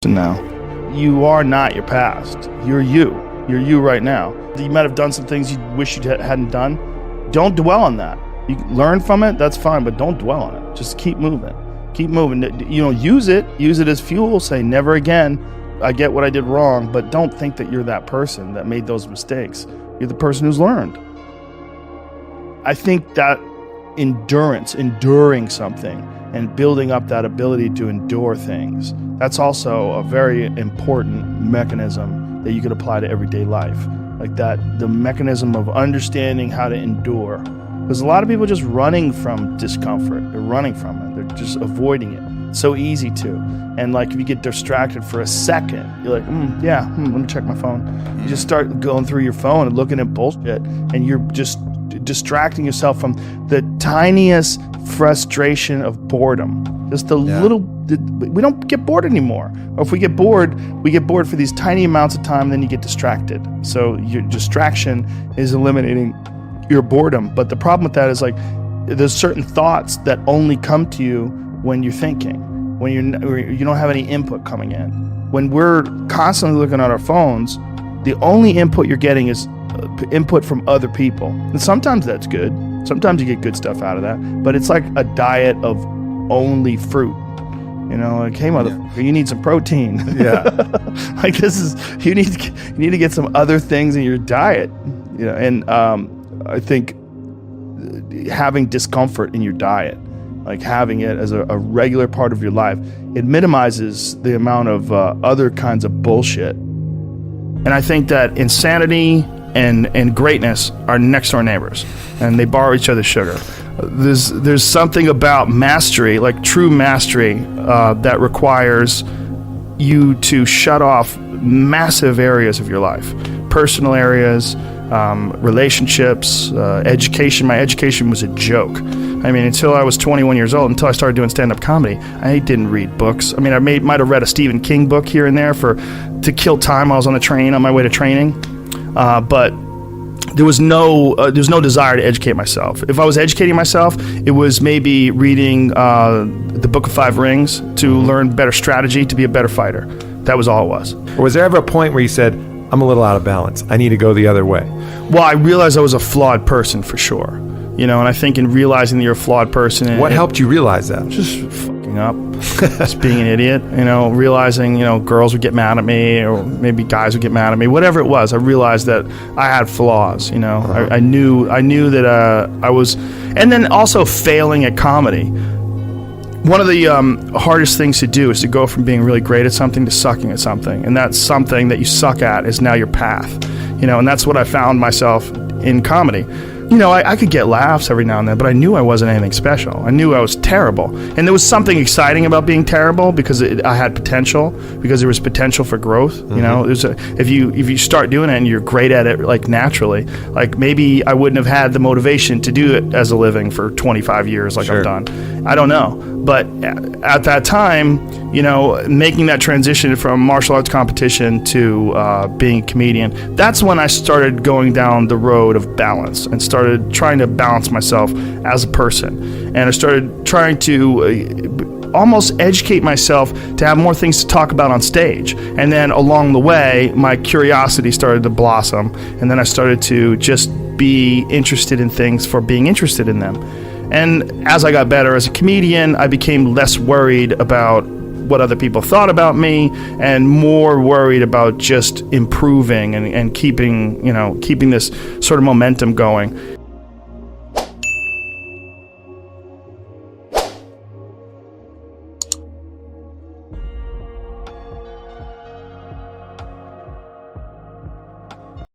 now. You are not your past. You're you. You're you right now. You might have done some things you wish you hadn't done. Don't dwell on that. You learn from it, that's fine, but don't dwell on it. Just keep moving. Keep moving. You know, use it as fuel. Say, never again. I get what I did wrong, but don't think that you're that person that made those mistakes. You're the person who's learned. I think that endurance, enduring something, and building up that ability to endure things, that's also a very important mechanism that you could apply to everyday life. Like that, the mechanism of understanding how to endure. Because a lot of people are just running from discomfort. They're running from it. They're just avoiding it. It's so easy to. And like if you get distracted for a second, you're like, let me check my phone. You just start going through your phone and looking at bullshit, and you're just distracting yourself from the tiniest frustration of boredom. Just the little, we don't get bored anymore. Or if we get bored for these tiny amounts of time, then you get distracted. So your distraction is eliminating your boredom. But the problem with that is like, there's certain thoughts that only come to you when you're thinking, when you don't have any input coming in. When we're constantly looking at our phones, the only input you're getting is input from other people. And sometimes that's good. Sometimes you get good stuff out of that. But it's like a diet of only fruit. You know, like, hey, motherfucker, you need some protein. Yeah. Like you need to get some other things in your diet. You know, and I think having discomfort in your diet, like having it as a regular part of your life, it minimizes the amount of other kinds of bullshit. And I think that insanity and greatness are next door neighbors, and they borrow each other's sugar. There's something about mastery, like true mastery, that requires you to shut off massive areas of your life, personal areas, relationships, education. My education was a joke. I mean, until I was 21 years old, until I started doing stand-up comedy, I didn't read books. I mean, I might have read a Stephen King book here and there to kill time while I was on the train on my way to training. But there was no desire to educate myself. If I was educating myself, it was maybe reading the Book of Five Rings to learn better strategy, to be a better fighter. That was all it was. Or was there ever a point where you said, I'm a little out of balance, I need to go the other way? Well, I realized I was a flawed person for sure. You know, and I think in realizing that you're a flawed person... What helped you realize that? Just fucking up. Just being an idiot. You know, realizing, girls would get mad at me, or maybe guys would get mad at me. Whatever it was, I realized that I had flaws, I knew that I was... And then also failing at comedy. One of the hardest things to do is to go from being really great at something to sucking at something. And that something that you suck at is now your path. And that's what I found myself in comedy. I could get laughs every now and then, but I knew I wasn't anything special. I knew I was terrible. And there was something exciting about being terrible because I had potential, because there was potential for growth. If you start doing it and you're great at it, like naturally, like maybe I wouldn't have had the motivation to do it as a living for 25 years like I've done. I don't know. But at that time, making that transition from martial arts competition to being a comedian, that's when I started going down the road of balance and started trying to balance myself as a person. And I started trying to almost educate myself to have more things to talk about on stage. And then along the way, my curiosity started to blossom. And then I started to just be interested in things for being interested in them. And as I got better as a comedian, I became less worried about what other people thought about me and more worried about just improving and keeping this sort of momentum going.